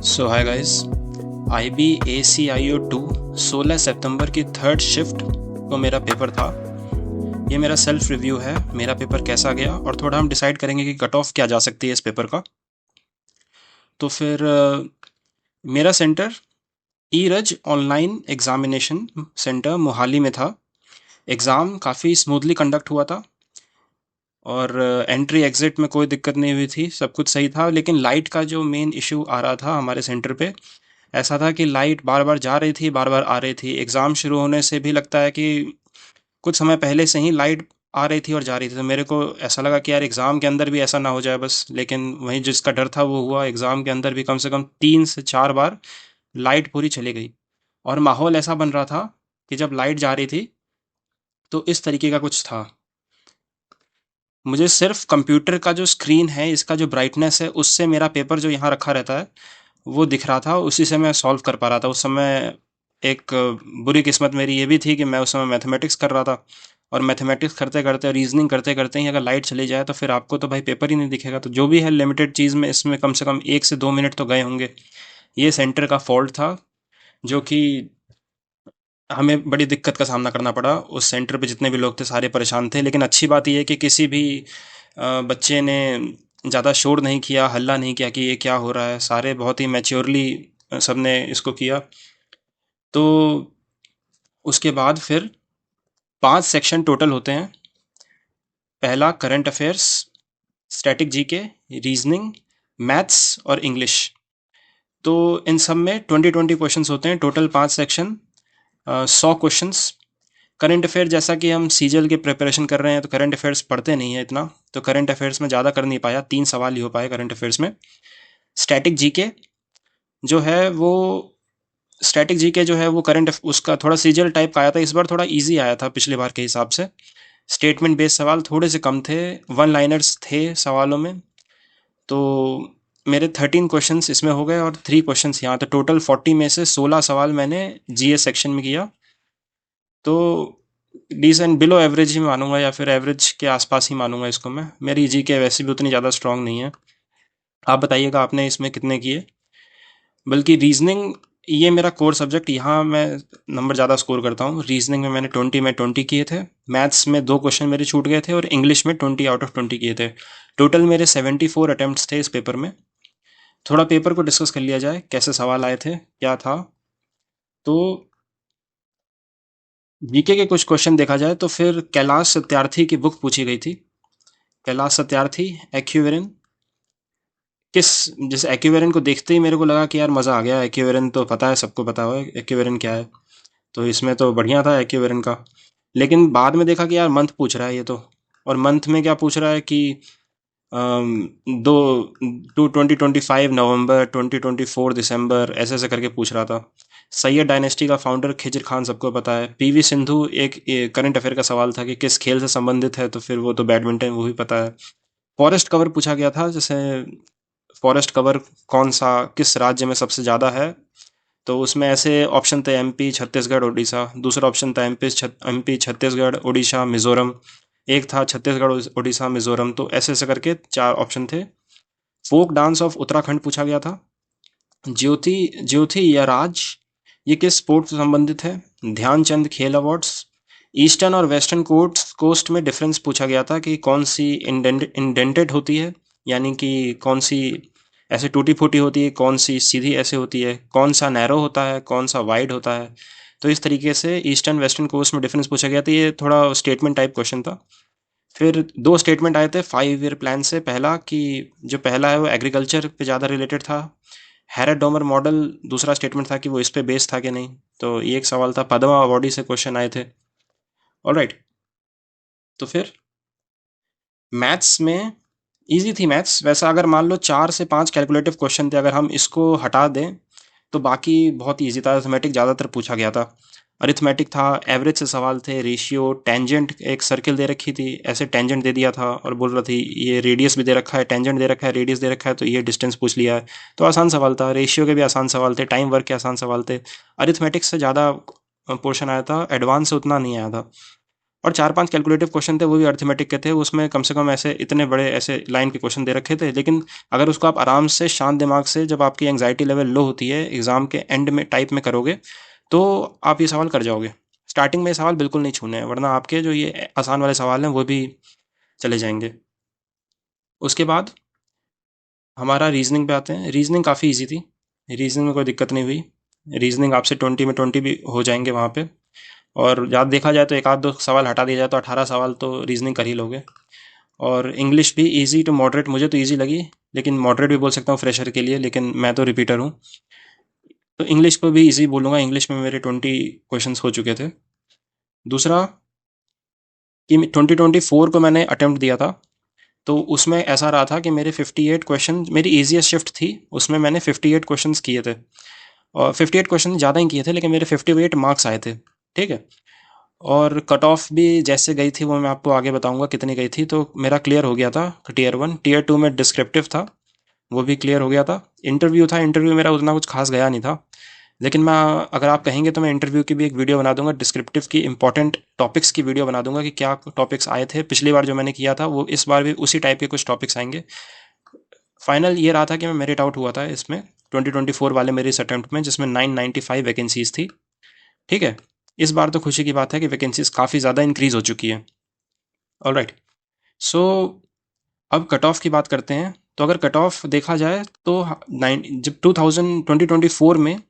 सो hi guys, IBACIO 2 16 सितंबर की third shift को मेरा पेपर था। ये मेरा सेल्फ रिव्यू है, मेरा पेपर कैसा गया और थोड़ा हम डिसाइड करेंगे कि कट ऑफ क्या जा सकती है इस पेपर का। तो फिर मेरा centre Iraj online examination centre Mohali में था। एग्ज़ाम काफ़ी स्मूथली कंडक्ट हुआ था और एंट्री एग्ज़िट में कोई दिक्कत नहीं हुई थी, सब कुछ सही था। लेकिन लाइट का जो मेन इशू आ रहा था हमारे सेंटर पे, ऐसा था कि लाइट बार बार जा रही थी, बार बार आ रही थी। एग्ज़ाम शुरू होने से भी लगता है कि कुछ समय पहले से ही लाइट आ रही थी और जा रही थी। तो मेरे को ऐसा लगा कि यार एग्ज़ाम के अंदर भी ऐसा ना हो जाए बस। लेकिन वहीं जिसका डर था वो हुआ। एग्ज़ाम के अंदर भी कम से कम 3 से 4 बार लाइट पूरी चली गई और माहौल ऐसा बन रहा था कि जब लाइट जा रही थी तो इस तरीके का कुछ था। मुझे सिर्फ कंप्यूटर का जो स्क्रीन है, इसका जो ब्राइटनेस है, उससे मेरा पेपर जो यहाँ रखा रहता है वो दिख रहा था, उसी से मैं सॉल्व कर पा रहा था उस समय। एक बुरी किस्मत मेरी ये भी थी कि मैं उस समय मैथमेटिक्स कर रहा था और मैथमेटिक्स करते करते, रीजनिंग करते करते ही अगर लाइट चली जाए तो फिर आपको तो भाई पेपर ही नहीं दिखेगा। तो जो भी है लिमिटेड चीज़ में, इसमें कम से कम 1 से 2 मिनट तो गए होंगे। ये सेंटर का फॉल्ट था जो कि हमें बड़ी दिक्कत का सामना करना पड़ा। उस सेंटर पे जितने भी लोग थे सारे परेशान थे। लेकिन अच्छी बात यह है कि किसी भी बच्चे ने ज़्यादा शोर नहीं किया, हल्ला नहीं किया कि ये क्या हो रहा है। सारे बहुत ही मैच्योरली सबने इसको किया। तो उसके बाद फिर 5 सेक्शन टोटल होते हैं। पहला current affairs, static GK, reasoning, maths और इंग्लिश। तो इन सब में 20-20 क्वेश्चंस होते हैं। Total 5 section, 100 questions. Current affair, जैसा कि हम सीजल की प्रिपरेशन कर रहे हैं तो करंट अफेयर्स पढ़ते नहीं है इतना, तो करंट अफेयर्स में ज़्यादा कर नहीं पाया। 3 सवाल ही हो पाए करंट अफेयर्स में। स्टैटिक जीके जो है वो स्टैटिक जीके जो है वो करंट उसका थोड़ा सीजल टाइप का आया था। इस बार थोड़ा इजी आया था पिछले बार के हिसाब से। स्टेटमेंट बेस्ड सवाल थोड़े से कम थे, वन लाइनर्स थे सवालों में। तो मेरे 13 क्वेश्चंस इसमें हो गए और 3 क्वेश्चंस यहाँ। तो टोटल 40 में से 16 सवाल मैंने जीएस सेक्शन में किया। तो डिसेंट बिलो एवरेज ही मानूंगा या फिर एवरेज के आसपास ही मानूंगा इसको मैं। मेरी जी के वैसे भी उतनी ज़्यादा स्ट्रांग नहीं है। आप बताइएगा आपने इसमें कितने किए। बल्कि रीजनिंग, ये मेरा कोर सब्जेक्ट, यहाँ मैं नंबर ज़्यादा स्कोर करता हूँ। रीजनिंग में मैंने 20 किए थे। मैथ्स में 2 क्वेश्चन मेरे छूट गए थे और इंग्लिश में 20 आउट ऑफ 20 किए थे। टोटल मेरे 74 अटेम्प्ट्स थे इस पेपर में। थोड़ा पेपर को डिस्कस कर लिया जाए, कैसे सवाल आए थे, क्या था। तो जीके के कुछ क्वेश्चन देखा जाए तो फिर कैलाश सत्यार्थी की बुक पूछी गई थी। कैलाश सत्यार्थी, एक्यूवेरिन। किस जैसे एक्यूवेरिन को देखते ही मेरे को लगा कि यार मज़ा आ गया। एक्यूवेरिन तो पता है, सबको पता हो एक्यूवेरिन क्या है। तो इसमें तो बढ़िया था एक्यूवेरिन का। लेकिन बाद में देखा कि यार मंथ पूछ रहा है ये तो। और मंथ में क्या पूछ रहा है कि दो 2025 नवंबर, 2024 दिसंबर, ऐसे ऐसे करके पूछ रहा था। सैयद डायनेस्टी का फाउंडर खिजर खान सबको पता है। पीवी सिंधु एक करंट अफेयर का सवाल था कि किस खेल से संबंधित है, तो फिर वो तो बैडमिंटन, वो भी पता है। फॉरेस्ट कवर पूछा गया था, जैसे फॉरेस्ट कवर कौन सा किस राज्य में सबसे ज़्यादा है। तो उसमें ऐसे ऑप्शन थे एमपी, छत्तीसगढ़, उड़ीसा। दूसरा ऑप्शन था एमपी, छत्तीसगढ़, उड़ीसा, मिजोरम। एक था छत्तीसगढ़, उड़ीसा, मिजोरम। तो ऐसे ऐसे करके 4 ऑप्शन थे। फोक डांस ऑफ उत्तराखंड पूछा गया था। ज्योति ज्योति या राज, ये किस स्पोर्ट से संबंधित है। ध्यानचंद खेल अवार्ड्स। ईस्टर्न और वेस्टर्न कोस्ट कोस्ट में डिफरेंस पूछा गया था कि कौन सी इंडेंटेड होती है, यानी कि कौन सी ऐसे टूटी फूटी होती है, कौन सी सीधी ऐसे होती है, कौन सा नैरो होता है, कौन सा वाइड होता है। तो इस तरीके से ईस्टर्न वेस्टर्न कोस्ट में डिफरेंस पूछा गया था। ये थोड़ा स्टेटमेंट टाइप क्वेश्चन था। फिर 2 स्टेटमेंट आए थे 5 ईयर प्लान से। पहला कि जो पहला है वो एग्रीकल्चर पे ज़्यादा रिलेटेड था। हैरड डोमर मॉडल दूसरा स्टेटमेंट था कि वो इस पे बेस्ड था कि नहीं। तो ये एक सवाल था। पद्मा अवॉर्डी से क्वेश्चन आए थे। ऑलराइट। तो फिर मैथ्स में इजी थी मैथ्स। वैसा अगर मान लो 4 से 5 कैलकुलेटिव क्वेश्चन थे, अगर हम इसको हटा दें तो बाकी बहुत ईजी था। अरिथमेटिक ज़्यादातर पूछा गया था। अरिथमेटिक था, एवरेज से सवाल थे, रेशियो, टेंजेंट, एक सर्किल दे रखी थी, ऐसे टेंजेंट दे दिया था और बोल रहा थी ये रेडियस भी दे रखा है, टेंजेंट दे रखा है, रेडियस दे रखा है, तो ये डिस्टेंस पूछ लिया है। तो आसान सवाल था। रेशियो के भी आसान सवाल थे, टाइम वर्क के आसान सवाल थे। अरिथमेटिक्स से ज़्यादा पोर्शन आया था, एडवांस से उतना नहीं आया था। और 4-5 कैलकुलेटिव क्वेश्चन थे, वो भी अर्थमेटिक के थे। उसमें कम से कम ऐसे इतने बड़े ऐसे लाइन के क्वेश्चन दे रखे थे, लेकिन अगर उसको आप आराम से शांत दिमाग से, जब आपकी एंग्जाइटी लेवल लो होती है, एग्जाम के एंड में टाइप में करोगे, तो आप ये सवाल कर जाओगे। स्टार्टिंग में ये सवाल बिल्कुल नहीं छूने हैं, वरना आपके जो ये आसान वाले सवाल हैं वो भी चले जाएंगे। उसके बाद हमारा रीजनिंग पे आते हैं। रीजनिंग काफ़ी इजी थी, रीजनिंग में कोई दिक्कत नहीं हुई। रीजनिंग आपसे 20 में 20 भी हो जाएंगे वहाँ पे। और याद देखा जाए तो एक आध दो सवाल हटा दिया जाए तो 18 सवाल तो रीजनिंग कर ही लोगे। और इंग्लिश भी इजी टू मॉडरेट, मुझे तो इजी लगी, लेकिन मॉडरेट भी बोल सकता हूँ फ्रेशर के लिए, लेकिन मैं तो रिपीटर हूँ, तो इंग्लिश को भी इजी बोलूँगा। इंग्लिश में मेरे 20 क्वेश्चंस हो चुके थे। दूसरा कि 2024 को मैंने अटेम्प्ट दिया था, तो उसमें ऐसा रहा था कि मेरे 58 क्वेश्चन, मेरी ईजीएस्ट शिफ्ट थी, उसमें मैंने 58 क्वेश्चंस किए थे। और 58 क्वेश्चन ज़्यादा ही किए थे, लेकिन मेरे 58 मार्क्स आए थे। ठीक है। और कट ऑफ भी जैसे गई थी वो मैं आपको आगे बताऊंगा कितनी गई थी। तो मेरा क्लियर हो गया था टीयर 1। टीयर 2 में डिस्क्रिप्टिव था, वो भी क्लियर हो गया था। इंटरव्यू था, इंटरव्यू मेरा उतना कुछ खास गया नहीं था, लेकिन मैं, अगर आप कहेंगे तो मैं इंटरव्यू की भी एक वीडियो बना दूंगा, डिस्क्रिप्टिव की इंपॉर्टेंट टॉपिक्स की वीडियो बना दूंगा कि क्या टॉपिक्स आए थे पिछली बार जो मैंने किया था, वो इस बार भी उसी टाइप के कुछ टॉपिक्स आएंगे। फाइनल ये रहा था कि मैं मेरिट आउट हुआ था इसमें 2024 वाले मेरे इस अटेम्प्ट में, जिसमें 995 वैकेंसीज थी। ठीक है। इस बार तो खुशी की बात है कि वैकेंसीज काफ़ी ज़्यादा इंक्रीज हो चुकी है। ऑलराइट। सो अब कट ऑफ की बात करते हैं। तो अगर कट ऑफ देखा जाए तो जब 2024 में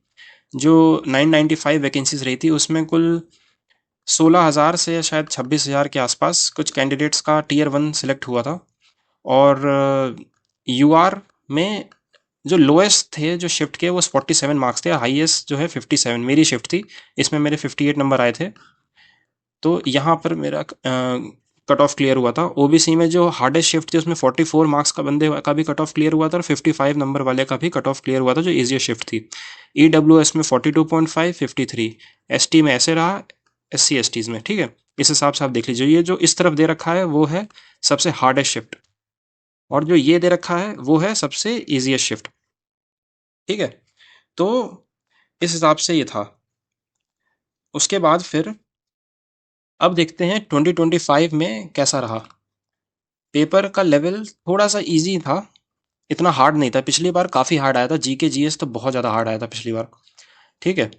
जो 995 वैकेंसीज रही थी, उसमें कुल 16,000 से शायद 26,000 के आसपास कुछ कैंडिडेट्स का टीयर 1 सिलेक्ट हुआ था। और यूआर में जो लोएस्ट थे जो शिफ्ट के, वो 47 मार्क्स थे। हाईएस्ट जो है 57, मेरी शिफ्ट थी, इसमें मेरे 58 नंबर आए थे। तो यहाँ पर मेरा कट ऑफ क्लियर हुआ था। ओबीसी में जो हार्डेस्ट शिफ्ट थी उसमें 44 मार्क्स का बंदे का भी कट ऑफ क्लियर हुआ था, और 55 नंबर वाले का भी कट ऑफ क्लियर हुआ था जो इजिएस्ट शिफ्ट थी। ईडब्ल्यूएस में 42.5, 53। एसटी में ऐसे रहा, एससी एसटीज में। ठीक है। इस हिसाब से आप देख लीजिए, ये जो इस तरफ दे रखा है वो है सबसे हार्डेस्ट शिफ्ट, और जो ये दे रखा है वो है सबसे इजिएस्ट शिफ्ट। ठीक है। तो इस हिसाब से ये था। उसके बाद फिर अब देखते हैं 2025 में कैसा रहा। पेपर का लेवल थोड़ा सा इजी था, इतना हार्ड नहीं था। पिछली बार काफ़ी हार्ड आया था, जीके जीएस तो बहुत ज़्यादा हार्ड आया था पिछली बार। ठीक है।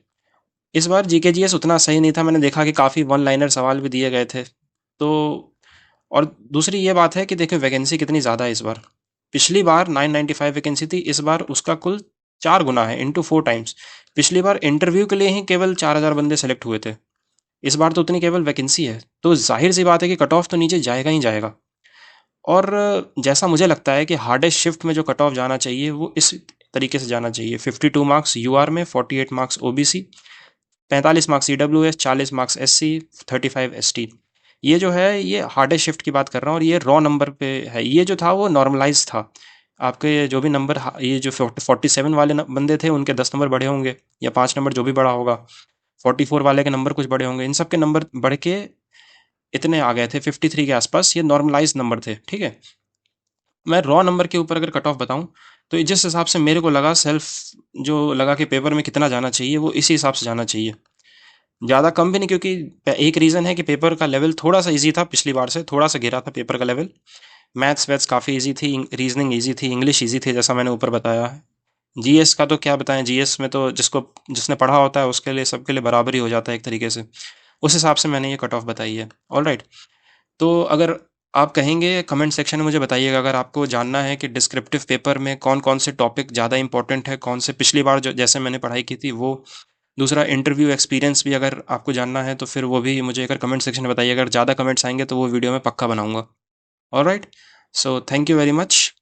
इस बार जीके जीएस उतना सही नहीं था, मैंने देखा कि काफ़ी वन लाइनर सवाल भी दिए गए थे। तो और दूसरी ये बात है कि देखो वैकेंसी कितनी ज़्यादा है इस बार। पिछली बार 995 वैकेंसी थी, इस बार उसका कुल 4 गुना है, इंटू 4 टाइम्स। पिछली बार इंटरव्यू के लिए ही केवल 4,000 बंदे सेलेक्ट हुए थे, इस बार तो उतनी केवल वैकेंसी है। तो जाहिर सी बात है कि कट ऑफ तो नीचे जाएगा ही जाएगा। और जैसा मुझे लगता है कि हार्डेस्ट शिफ्ट में जो कट ऑफ जाना चाहिए वो इस तरीके से जाना चाहिए: 52 मार्क्स यूआर में, 48 marks OBC, 45 marks EWS, 40 marks SC, 35 ST. ये जो है ये हार्डेस्ट शिफ्ट की बात कर रहा हूँ, और ये रॉ नंबर पे है। ये जो था वो नॉर्मलाइज था। आपके जो भी नंबर, ये जो 47 वाले बंदे थे उनके 10 नंबर बढ़े होंगे, या 5 नंबर, जो भी बढ़ा होगा। 44 वाले के नंबर कुछ बढ़े होंगे, इन सब के नंबर बढ़ के इतने आ गए थे 53 के आसपास। ये नॉर्मलाइज नंबर थे। ठीक है। मैं रॉ नंबर के ऊपर अगर कट ऑफ बताऊं, तो जिस हिसाब से मेरे को लगा, सेल्फ जो लगा कि पेपर में कितना जाना चाहिए, वो इसी हिसाब से जाना चाहिए, ज़्यादा कम भी नहीं। क्योंकि एक रीज़न है कि पेपर का लेवल थोड़ा सा इजी था, पिछली बार से थोड़ा सा गिरा था पेपर का लेवल। मैथ्स वैथ्स काफ़ी इजी थी, रीजनिंग इजी थी, इंग्लिश इजी थी, जैसा मैंने ऊपर बताया है। जीएस का तो क्या बताएं, जीएस में तो जिसने पढ़ा होता है उसके लिए, सबके लिए बराबर ही हो जाता है एक तरीके से। उस हिसाब से मैंने ये कट ऑफ बताई है। All right. तो अगर आप कहेंगे, कमेंट सेक्शन में मुझे बताइएगा, अगर आपको जानना है कि डिस्क्रिप्टिव पेपर में कौन कौन से टॉपिक ज़्यादा इंपॉर्टेंट है, कौन से पिछली बार जो जैसे मैंने पढ़ाई की थी वो। दूसरा, इंटरव्यू एक्सपीरियंस भी अगर आपको जानना है तो फिर वो भी मुझे अगर कमेंट सेक्शन में बताइए। अगर ज़्यादा कमेंट्स आएंगे तो वो वीडियो मैं पक्का बनाऊंगा। All right. So thank you very much.